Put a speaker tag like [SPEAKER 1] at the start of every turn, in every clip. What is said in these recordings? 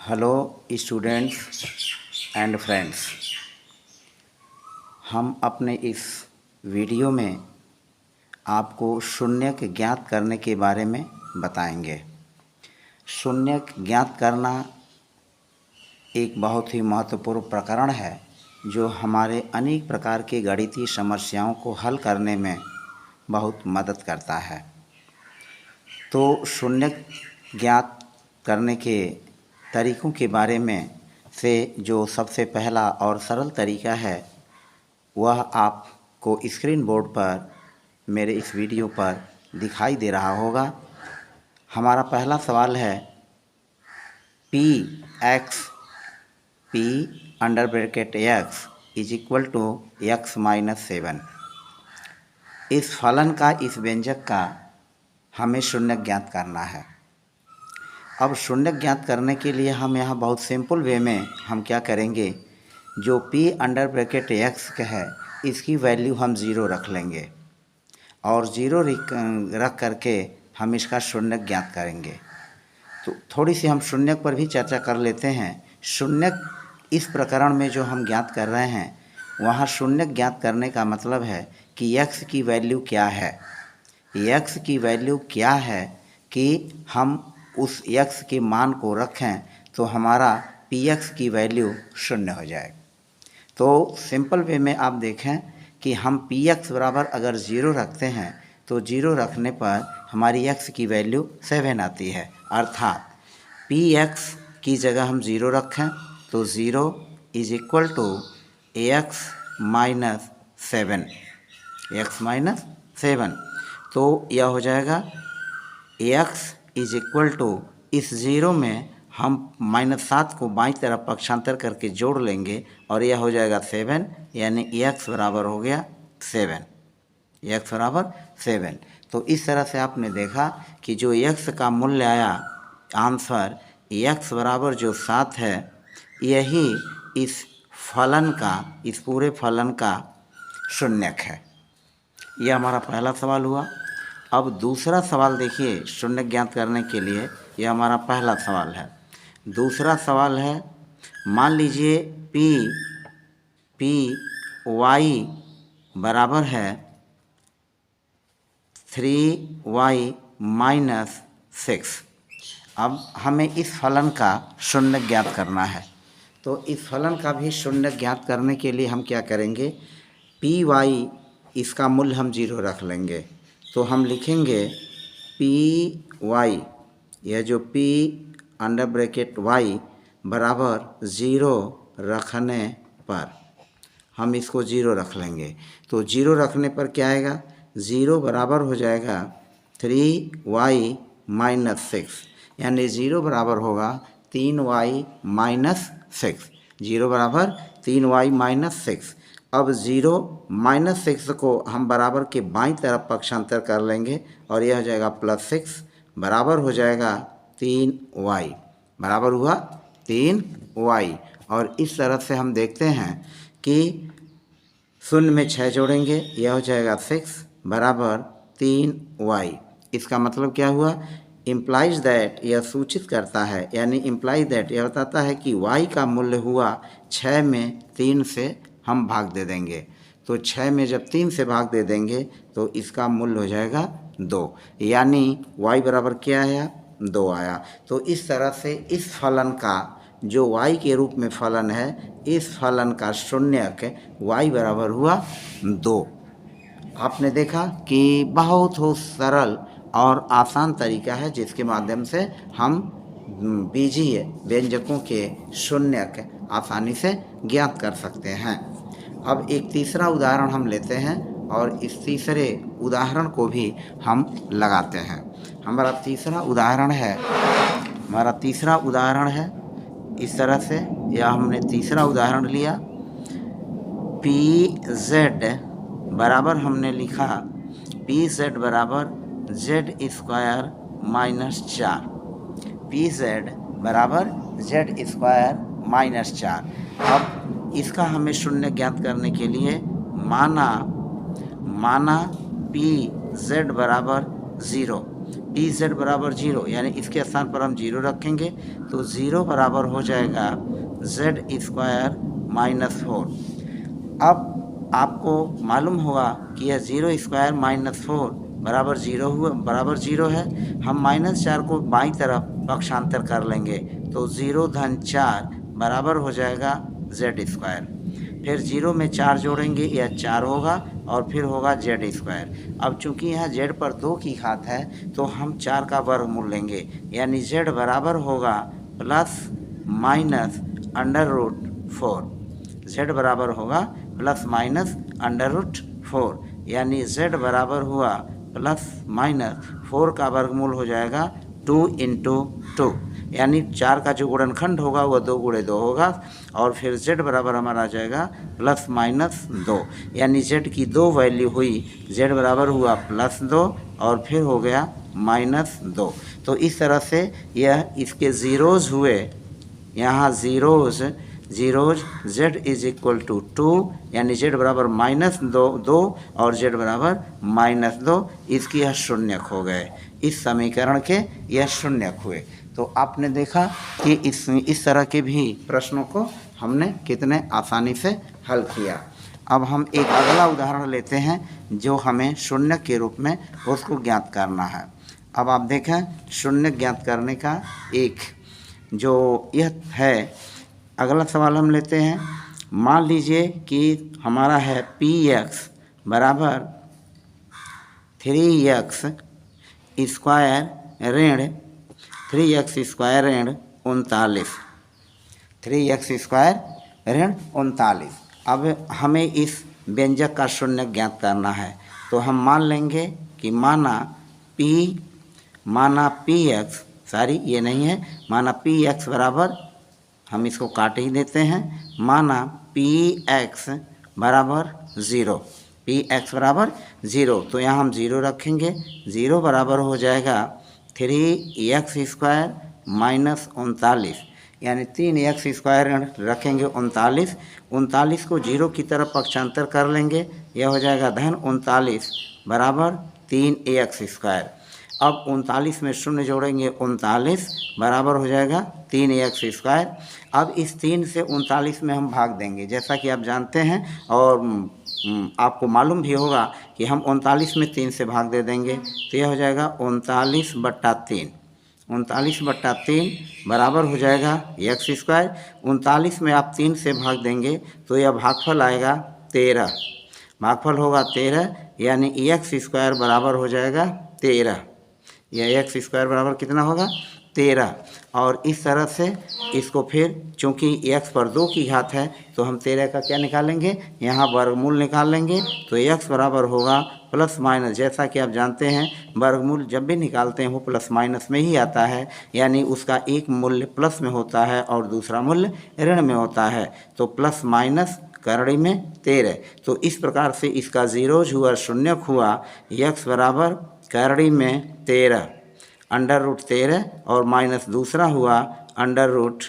[SPEAKER 1] Hello students and friends, हम अपने इस वीडियो में आपको शून्यक ज्ञात करने के बारे में बताएंगे। शून्यक ज्ञात करना एक बहुत ही महत्वपूर्ण प्रकरण है जो हमारे अनेक प्रकार के गणितीय समस्याओं को हल करने में बहुत मदद करता है। तो शून्यक ज्ञात करने के तरीक़ों के बारे में से जो सबसे पहला और सरल तरीका है वह आपको स्क्रीन बोर्ड पर मेरे इस वीडियो पर दिखाई दे रहा होगा। हमारा पहला सवाल है p under bracket x is equal to x minus 7। इस फलन का, इस व्यंजक का हमें शून्यक ज्ञात करना है। अब शून्यक ज्ञात करने के लिए हम यहाँ बहुत सिंपल वे में हम क्या करेंगे, जो p अंडर ब्रैकेट x का है इसकी वैल्यू हम 0 रख लेंगे और 0 रख करके हम इसका शून्यक ज्ञात करेंगे। तो थोड़ी सी हम शून्यक पर भी चर्चा कर लेते हैं। शून्यक इस प्रकरण में जो हम ज्ञात कर रहे हैं वहाँ शून्यक ज्ञात करने का मतलब है कि x की वैल्यू क्या है। x की वैल्यू क्या है कि हम उस x के मान को रखें तो हमारा px की वैल्यू शून्य हो जाए। तो सिंपल वे में आप देखें कि हम px बराबर अगर 0 रखते हैं तो 0 रखने पर हमारी x की वैल्यू 7 आती है। अर्थात px की जगह हम 0 रखें तो 0 is equal to x minus 7। तो यह हो जाएगा x इज इक्वल टू, इस 0 में हम -7 को बाईं तरफ पक्षांतर करके जोड़ लेंगे और यह हो जाएगा 7, यानी x बराबर हो गया 7। तो इस तरह से आपने देखा कि जो x का मूल्य आया, आंसर x बराबर जो 7 है, यही इस फलन का, इस पूरे फलन का शून्यक है। यह हमारा पहला सवाल हुआ। अब दूसरा सवाल देखिए, शून्यक ज्ञात करने के लिए यह हमारा पहला सवाल है। दूसरा सवाल है, मान लीजिए y बराबर है 3y माइनस 6। अब हमें इस फलन का शून्यक ज्ञात करना है। तो इस फलन का भी शून्यक ज्ञात करने के लिए हम क्या करेंगे, py इसका मूल्य हम 0 रख लेंगे। तो हम लिखेंगे py, यह जो p अंडर ब्रैकेट y बराबर 0 रखने पर हम इसको 0 रख लेंगे। तो 0 रखने पर क्या आएगा, 0 बराबर हो जाएगा 3y माइनस 6, यानी 0 बराबर होगा 3y माइनस 6। 0 बराबर 3y माइनस 6। अब 0 माइनस 6 को हम बराबर के बाईं तरफ पक्षांतर कर लेंगे और यह हो जाएगा +6 बराबर हो जाएगा 3y, बराबर हुआ 3y। और इस तरह से हम देखते हैं कि 0 में 6 जोड़ेंगे, यह हो जाएगा 6 बराबर 3y। इसका मतलब क्या हुआ, इम्प्लाइज दैट, यह सूचित करता है, यानी इम्प्लाइज दैट यह बताता है कि y का मूल्य हुआ 6 में 3 से हम भाग दे देंगे। तो 6 में जब 3 से भाग दे देंगे तो इसका मूल्य हो जाएगा 2, यानी y बराबर क्या आया, 2 आया। तो इस तरह से इस फलन का, जो y के रूप में फलन है, इस फलन का शून्यक y बराबर हुआ 2। आपने देखा कि बहुत ही सरल और आसान तरीका है जिसके माध्यम से हम बीजीय व्यंजकों के शून्यक आसानी से ज्ञात कर सकते हैं। अब एक तीसरा उदाहरण हम लेते हैं और इस तीसरे उदाहरण को भी हम लगाते हैं। हमारा तीसरा उदाहरण है इस तरह से, या हमने तीसरा उदाहरण लिया, pz बराबर हमने लिखा pz बराबर z² माइनस 4। pz बराबर z² - 4। अब इसका हमें शून्य ज्ञात करने के लिए माना pz बराबर 0। ई जेड बराबर 0, यानी इसके स्थान पर हम 0 रखेंगे तो 0 बराबर हो जाएगा जेड स्क्वायर माइनस 4। अब आपको मालूम होगा कि यह 0 स्क्वायर माइनस 4 बराबर 0 हुआ, बराबर 0 है। हम -4 को बाईं तरफ पक्षांतर कर लेंगे तो 0 धन 4 बराबर हो जाएगा जेड स्क्वायर। फिर 0 में 4 जोड़ेंगे, यह 4 होगा और फिर होगा जेड स्क्वायर। अब चूंकि यहाँ जेड पर 2 की घात है तो हम 4 का वर्गमूल लेंगे, यानी जेड बराबर होगा plus minus under root 4। Z बराबर होगा प्लस माइनस अंडर रूट 4, यानी जेड बराबर हुआ प्लस माइनस 4 का वर्गमूल हो जाएगा 2 इंटू 2, यानी 4 का जो गुणनखंड होगा वह 2 गुणे 2 होगा। और फिर z बराबर हमारा आ जाएगा प्लस माइनस 2, यानी z की 2 वैल्यू हुई। z बराबर हुआ प्लस 2 और फिर हो गया माइनस 2। तो इस तरह से यह इसके ज़ीरोज़ हुए, यहाँ zeros z is equal to 2, यानी z बराबर -2 और z बराबर -2, इसकी यह शून्यक हो गए। इस समीकरण के यह शून्यक हुए। तो आपने देखा कि इस तरह के भी प्रश्नों को हमने कितने आसानी से हल किया। अब हम एक अगला उदाहरण लेते हैं जो हमें शून्यक के रूप में उसको ज्ञात करना है। अब आप देखें शून्यक ज्ञात करने का एक जो यह है, अगला सवाल हम लेते हैं। मान लीजिए कि हमारा है px बराबर 3x स्क्वायर ऋण 3x स्क्वायर ऋण 39, 3x स्क्वायर ऋण 39। अब हमें इस व्यंजक का शून्य ज्ञात करना है तो हम मान लेंगे कि माना px, सॉरी ये नहीं है, माना px बराबर, हम इसको काट ही देते हैं, माना px बराबर 0, px बराबर 0, तो यहाँ हम 0 रखेंगे। 0 बराबर हो जाएगा 3x स्क्वायर माइनस 39, यानी 3x स्क्वायर रखेंगे 39 को 0 की तरफ पक्षांतर कर लेंगे, यह हो जाएगा धन 39 बराबर 3x स्क्वायर। अब 39 में शून्य जोड़ेंगे, 39 बराबर हो जाएगा 3x स्क्वायर। अब इस 3 से 39 में हम भाग देंगे, जैसा कि आप जानते हैं और आपको मालूम भी होगा कि हम 39 में 3 से भाग दे देंगे तो यह हो जाएगा 39/3, 39/3 बराबर हो जाएगा x स्क्वायर। 39 में आप 3 से भाग देंगे तो यह भागफल आएगा 13, भागफल होगा 13, यानी x स्क्वायर बराबर हो जाएगा 13। यह x स्क्वायर बराबर कितना होगा 13। और इस तरह से इसको फिर चूँकि x पर 2 की घात है तो हम 13 का क्या निकालेंगे, यहाँ वर्गमूल निकाल लेंगे तो x बराबर होगा प्लस माइनस, जैसा कि आप जानते हैं वर्गमूल जब भी निकालते हैं वो प्लस माइनस में ही आता है, यानी उसका एक मूल्य प्लस में होता है और दूसरा मूल्य ऋण में होता है। तो प्लस माइनस करड़ी में 13, तो इस प्रकार से इसका ज़ीरोज हुआ, शून्यक हुआ। x बराबर करड़ी में 13 अंडर रूट 13 और माइनस दूसरा हुआ अंडर रूट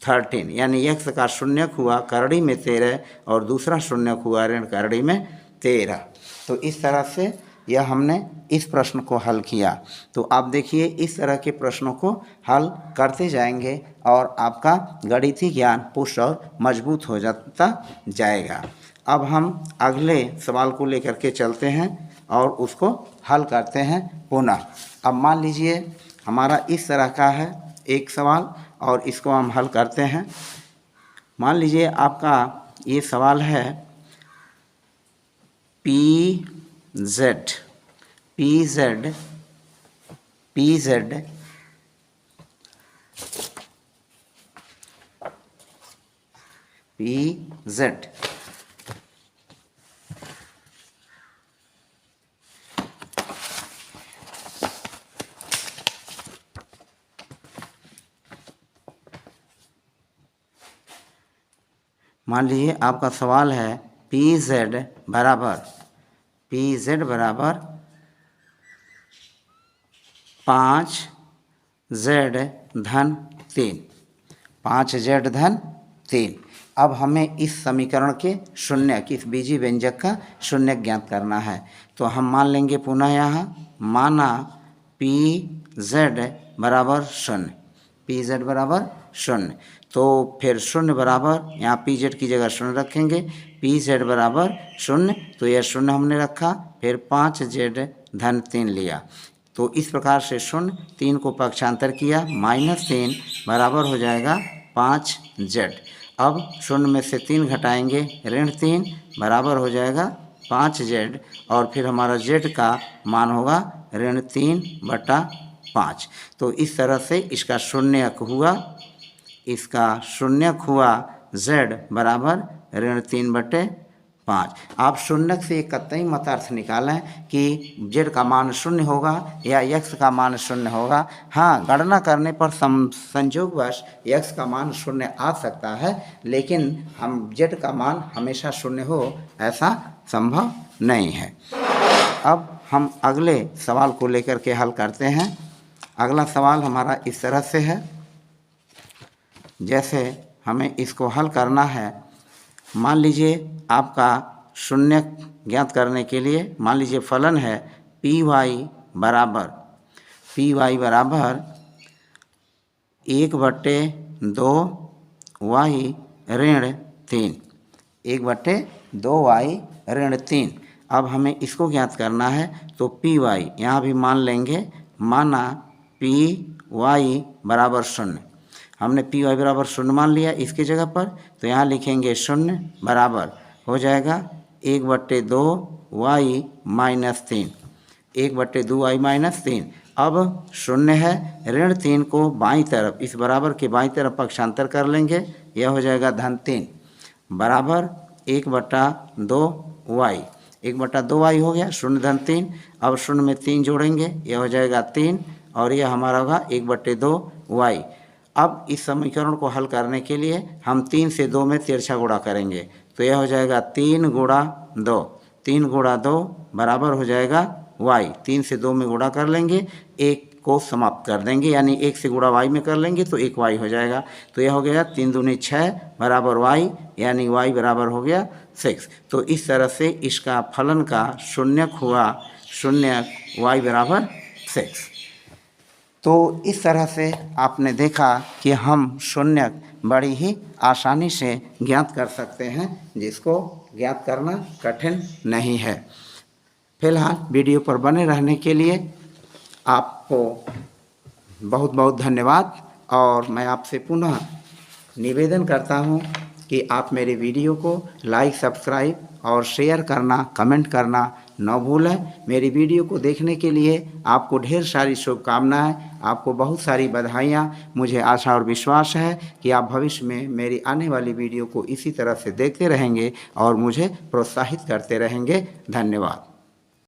[SPEAKER 1] 13, यानी x का शून्यक हुआ करड़ी में 13 और दूसरा शून्यक हुआ ऋण करड़ी में 13। तो इस तरह से यह हमने इस प्रश्न को हल किया। तो आप देखिए इस तरह के प्रश्नों को हल करते जाएंगे और आपका गणितीय ज्ञान पुष्ट और मजबूत हो जाता जाएगा। अब हम अगले सवाल को लेकर के चलते हैं और उसको हल करते हैं पुनः। अब मान लीजिए हमारा इस तरह का है एक सवाल और इसको हम हल करते हैं। मान लीजिए आपका ये सवाल है PZ मान लीजिए आपका सवाल है PZ बराबर 5Z धन 3, 5Z धन 3। अब हमें इस समीकरण के शून्य, इस बीजी व्यंजक का शून्य ज्ञात करना है। तो हम मान लेंगे पुनः यहाँ, माना पी जेड बराबर शून्य, पी जेड बराबर शून्य। तो फिर शून्य बराबर यहाँ पी जेड की जगह शून्य रखेंगे, पी जेड बराबर शून्य, तो यह शून्य हमने रखा, फिर 5 जेड धन 3 लिया। तो इस प्रकार से शून्य 3 को पक्षांतर किया, -3 बराबर हो जाएगा 5 जेड। अब शून्य में से 3 घटाएंगे, -3 बराबर हो जाएगा 5 जेड, और फिर हमारा जेड का मान होगा -3/5। तो इस तरह से इसका शून्यक हुआ, इसका शून्यक हुआ z बराबर -3/5। आप शून्यक से कतई मत अर्थ निकालें कि z का मान शून्य होगा या x का मान शून्य होगा। हाँ, गणना करने पर संयोगवश x का मान शून्य आ सकता है, लेकिन हम z का मान हमेशा शून्य हो ऐसा संभव नहीं है। अब हम अगले सवाल को लेकर के हल करते हैं। अगला सवाल हमारा इस तरह से है, जैसे हमें इसको हल करना है। मान लीजिए आपका शून्यक ज्ञात करने के लिए मान लीजिए फलन है पी वाई बराबर 1/2y ऋण 3, 1/2y ऋण 3। अब हमें इसको ज्ञात करना है, तो पी वाई यहाँ भी मान लेंगे, माना पी वाई बराबर शून्य। हमने पी वाई बराबर शून्य मान लिया इसकी जगह पर, तो यहाँ लिखेंगे शून्य बराबर हो जाएगा 1/2y - 3, 1/2y - 3। अब शून्य है, ऋण 3 को बाईं तरफ, इस बराबर के बाईं तरफ पक्षांतर कर लेंगे, यह हो जाएगा -3 बराबर 1/2y, 1/2y हो गया, 0-3। अब शून्य में 3 जोड़ेंगे, यह हो जाएगा 3, और यह हमारा होगा 1/2y। अब इस समीकरण को हल करने के लिए हम 3 से 2 में तिरछा गुणा करेंगे, तो यह हो जाएगा 3 × 2, 3 × 2 बराबर हो जाएगा y। 3 से 2 में गुणा कर लेंगे, 1 को समाप्त कर देंगे, यानी 1 से गुणा y में कर लेंगे तो 1y हो जाएगा। तो यह हो गया 3 दूनी 6 बराबर y, यानी y बराबर हो गया 6। तो इस तरह से इसका फलन का शून्यक हुआ, शून्यक y बराबर 6। तो इस तरह से आपने देखा कि हम शून्यक बड़ी ही आसानी से ज्ञात कर सकते हैं, जिसको ज्ञात करना कठिन नहीं है। फिलहाल वीडियो पर बने रहने के लिए आपको बहुत बहुत धन्यवाद, और मैं आपसे पुनः निवेदन करता हूं कि आप मेरे वीडियो को लाइक, सब्सक्राइब और शेयर करना, कमेंट करना न भूलें। मेरी वीडियो को देखने के लिए आपको ढेर सारी शुभकामनाएं, आपको बहुत सारी बधाइयाँ। मुझे आशा और विश्वास है कि आप भविष्य में मेरी आने वाली वीडियो को इसी तरह से देखते रहेंगे और मुझे प्रोत्साहित करते रहेंगे। धन्यवाद।